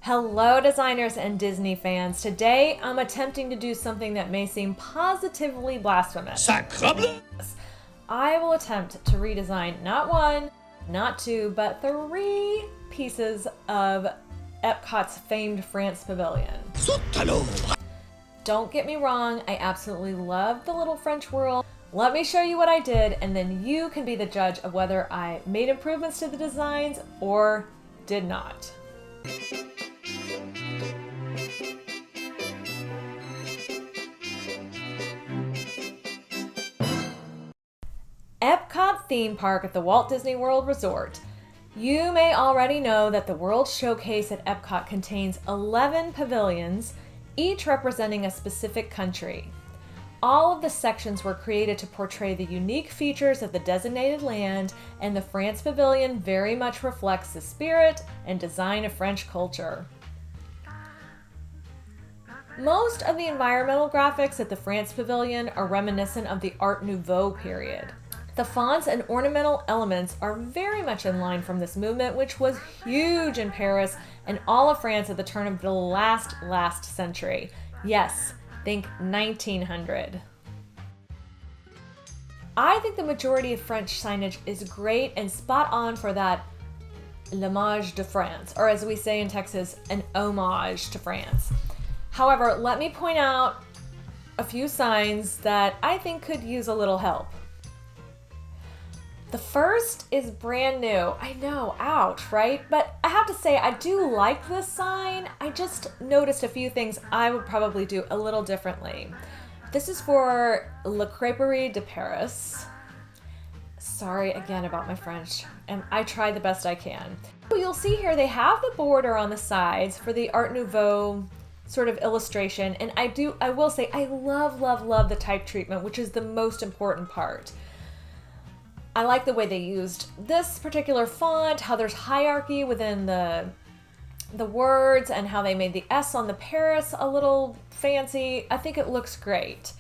Hello designers and Disney fans. Today I'm attempting to do something that may seem positively blasphemous. Sacrebleu! I will attempt to redesign not one, not two, but 3 pieces of EPCOT's famed France Pavilion. Don't get me wrong, I absolutely love the little French world. Let me show you what I did, and then you can be the judge of whether I made improvements to the designs or did not. EPCOT theme park at the Walt Disney World Resort. You may already know that the World Showcase at EPCOT contains 11 pavilions, each representing a specific country. All of the sections were created to portray the unique features of the designated land, and the France Pavilion very much reflects the spirit and design of French culture. Most of the environmental graphics at the France Pavilion are reminiscent of the Art Nouveau period. The fonts and ornamental elements are very much in line from this movement, which was huge in Paris and all of France at the turn of the last century. Yes, think 1900. I think the majority of French signage is great and spot on for that l'image de France, or as we say in Texas, an homage to France. However, let me point out a few signs that I think could use a little help. The first is brand new. I know, ouch, right? But I have to say, I do like this sign. I just noticed a few things I would probably do a little differently. This is for Le Creperie de Paris. Sorry again about my French, and I try the best I can. You'll see here they have the border on the sides for the Art Nouveau sort of illustration, and I will say I love the type treatment, which is the most important part. I like the way they used this particular font, how there's hierarchy within the words, and how they made the S on the Paris a little fancy. I think it looks great.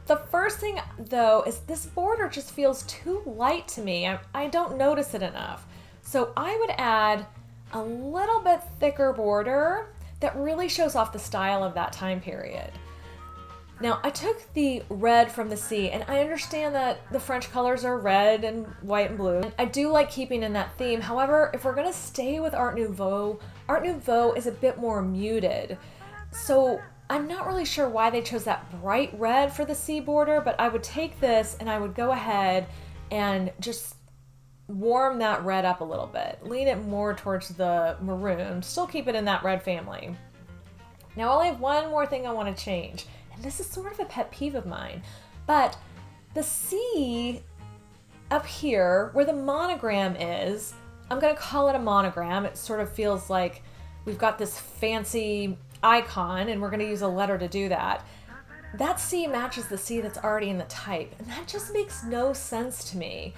The first thing though is this border just feels too light to me. I don't notice it enough. So I would add a little bit thicker border that really shows off the style of that time period. Now, I took the red from the sea, and I understand that the French colors are red and white and blue. I do like keeping in that theme. However, if we're gonna stay with Art Nouveau is a bit more muted. So I'm not really sure why they chose that bright red for the sea border, but I would take this and I would go ahead and just warm that red up a little bit. Lean it more towards the maroon, still keep it in that red family. Now, I only have one more thing I wanna change. And this is sort of a pet peeve of mine, but the C up here where the monogram is, I'm gonna call it a monogram. It sort of feels like we've got this fancy icon and we're gonna use a letter to do that. That C matches the C that's already in the type, and that just makes no sense to me.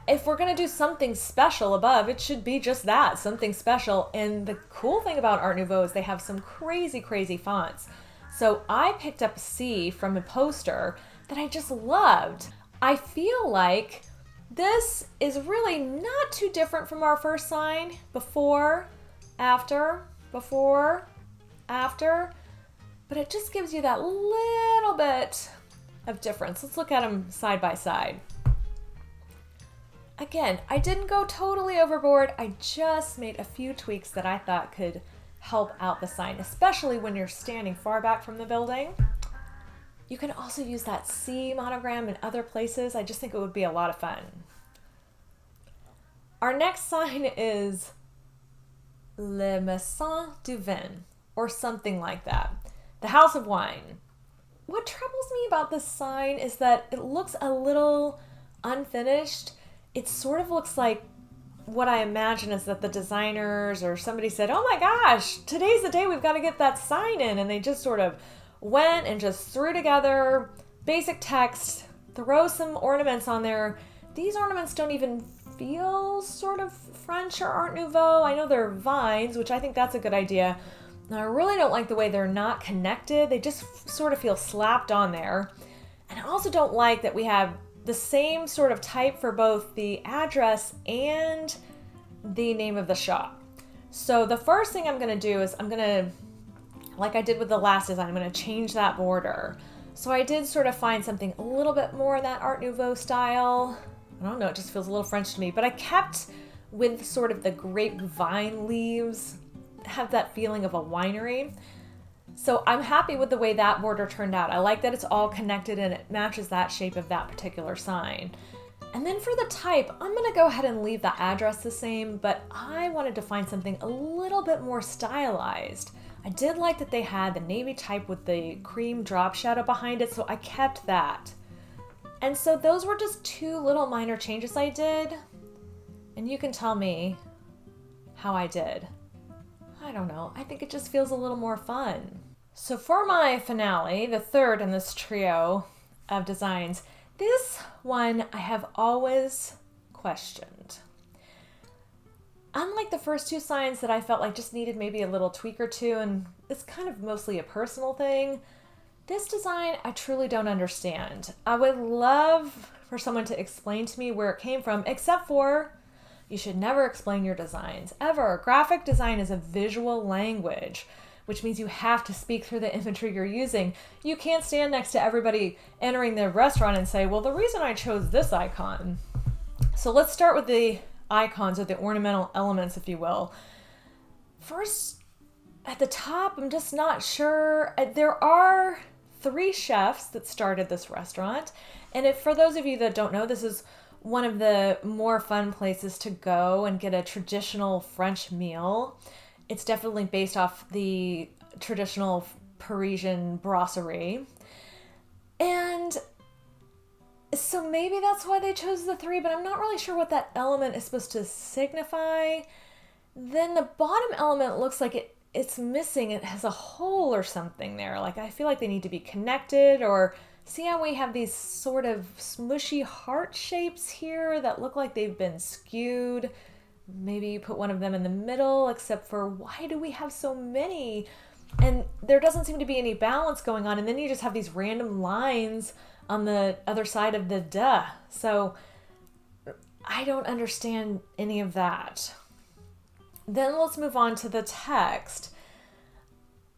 If we're gonna do something special above, it should be just that, something special. And the cool thing about Art Nouveau is they have some crazy fonts. So I picked up a C from a poster that I just loved. I feel like this is really not too different from our first sign. Before, after, but it just gives you that little bit of difference. Let's look at them side by side. Again, I didn't go totally overboard. I just made a few tweaks that I thought could help out the sign, especially when you're standing far back from the building. You can also use that C monogram in other places. I just think it would be a lot of fun. Our next sign is Le Maison du Vin, or something like that. The House of Wine. What troubles me about this sign is that it looks a little unfinished. It sort of looks like what I imagine is that the designers or somebody said, oh my gosh, today's the day we've got to get that sign in. And they just sort of went and just threw together basic text, throw some ornaments on there. These ornaments don't even feel sort of French or Art Nouveau. I know they're vines, which I think that's a good idea. Now, I really don't like the way they're not connected. They just sort of feel slapped on there. And I also don't like that we have the same sort of type for both the address and the name of the shop. So the first thing I'm going to do is like I did with the last design, I'm going to change that border. So I did sort of find something a little bit more in that Art Nouveau style. I don't know, it just feels a little French to me, but I kept with sort of the grapevine leaves, have that feeling of a winery. So I'm happy with the way that border turned out. I like that it's all connected and it matches that shape of that particular sign. And then for the type, I'm gonna go ahead and leave the address the same, but I wanted to find something a little bit more stylized. I did like that they had the navy type with the cream drop shadow behind it, so I kept that. And so those were just two little minor changes I did. And you can tell me how I did. I don't know, I think it just feels a little more fun. So for my finale, the third in this trio of designs, this one I have always questioned. Unlike the first two signs that I felt like just needed maybe a little tweak or two, and it's kind of mostly a personal thing, this design I truly don't understand. I would love for someone to explain to me where it came from, except for you should never explain your designs, ever. Graphic design is a visual language, which means you have to speak through the imagery you're using. You can't stand next to everybody entering the restaurant and say, well, the reason I chose this icon. So let's start with the icons, or the ornamental elements, if you will. First, at the top, I'm just not sure. There are 3 chefs that started this restaurant. And if for those of you that don't know, this is one of the more fun places to go and get a traditional French meal. It's definitely based off the traditional Parisian brasserie. And so maybe that's why they chose the 3, but I'm not really sure what that element is supposed to signify. Then the bottom element looks like it's missing. It has a hole or something there. Like I feel like they need to be connected, or see how we have these sort of smushy heart shapes here that look like they've been skewed. Maybe you put one of them in the middle, except for why do we have so many? And there doesn't seem to be any balance going on. And then you just have these random lines on the other side of the duh. So I don't understand any of that. Then let's move on to the text.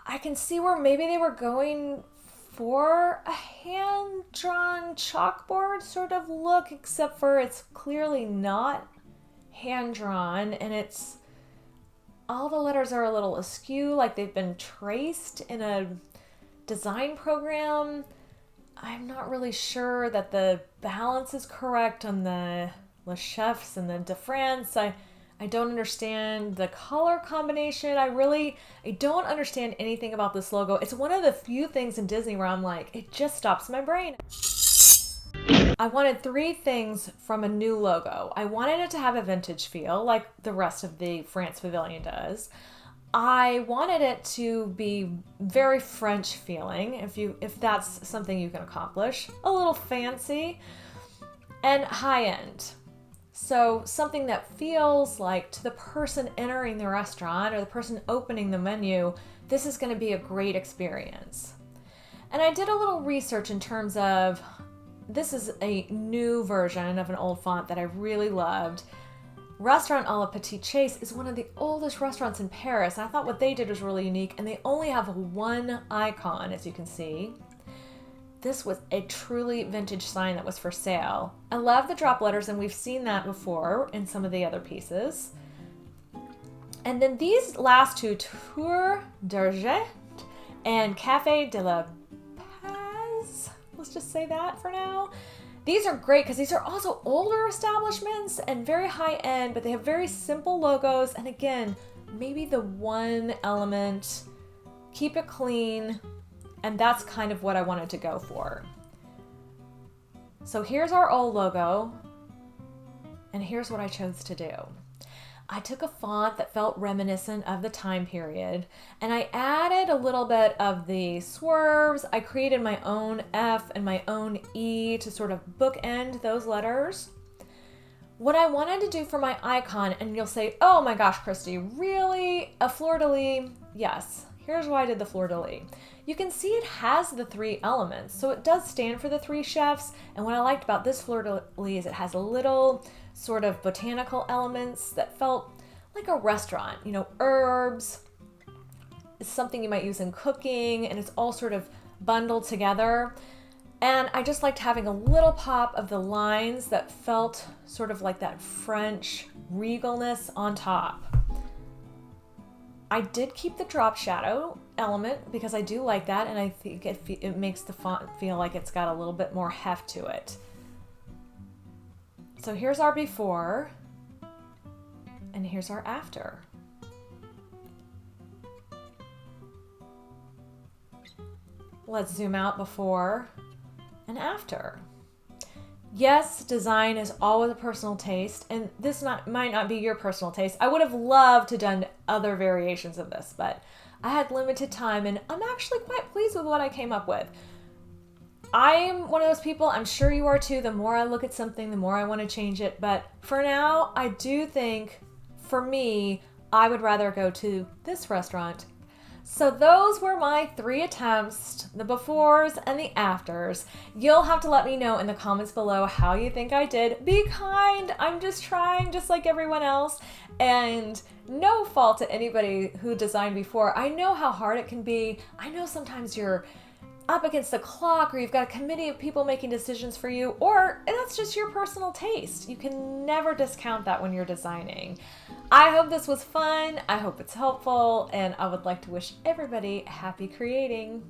I can see where maybe they were going for a hand-drawn chalkboard sort of look, except for it's clearly not hand-drawn, and it's all the letters are a little askew, like they've been traced in a design program. I'm not really sure that the balance is correct on the Le Chefs and the de France. I don't understand the color combination. I don't understand anything about this logo. It's one of the few things in Disney where I'm like, it just stops my brain. I wanted 3 things from a new logo. I wanted it to have a vintage feel like the rest of the France Pavilion does. I wanted it to be very French feeling, if that's something you can accomplish. A little fancy and high end. So something that feels like to the person entering the restaurant or the person opening the menu, this is going to be a great experience. And I did a little research in terms of, this is a new version of an old font that I really loved. Restaurant à la Petite Chase is one of the oldest restaurants in Paris. And I thought what they did was really unique, and they only have one icon, as you can see. This was a truly vintage sign that was for sale. I love the drop letters, and we've seen that before in some of the other pieces. And then these last 2, Tour d'Argent and Café de la Paz, let's just say that for now. These are great because these are also older establishments and very high end, but they have very simple logos. And again, maybe the one element, keep it clean. And that's kind of what I wanted to go for. So here's our old logo, and here's what I chose to do. I took a font that felt reminiscent of the time period, and I added a little bit of the swerves. I created my own F and my own E to sort of bookend those letters. What I wanted to do for my icon, and you'll say, oh my gosh, Christy, really? A fleur-de-lis? Yes. Here's why I did the fleur-de-lis. You can see it has the 3 elements, so it does stand for the 3 chefs. And what I liked about this fleur-de-lis is it has a little sort of botanical elements that felt like a restaurant. You know, herbs is something you might use in cooking, and it's all sort of bundled together. And I just liked having a little pop of the lines that felt sort of like that French regalness on top. I did keep the drop shadow element because I do like that, and I think it makes the font feel like it's got a little bit more heft to it. So here's our before, and here's our after. Let's zoom out before and after. Yes, design is always a personal taste, and this might not be your personal taste. I would have loved to have done other variations of this, but I had limited time, and I'm actually quite pleased with what I came up with. I'm one of those people, I'm sure you are too, the more I look at something, the more I want to change it, but for now, I do think, for me, I would rather go to this restaurant. So those were my 3 attempts, the befores and the afters. You'll have to let me know in the comments below how you think I did. Be kind, I'm just trying just like everyone else. And no fault to anybody who designed before. I know how hard it can be. I know sometimes you're up against the clock, or you've got a committee of people making decisions for you, or that's just your personal taste. You can never discount that when you're designing. I hope this was fun. I hope it's helpful, and I would like to wish everybody happy creating.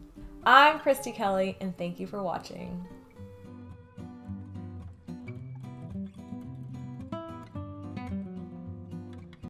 I'm Christy Kelly, and thank you for watching.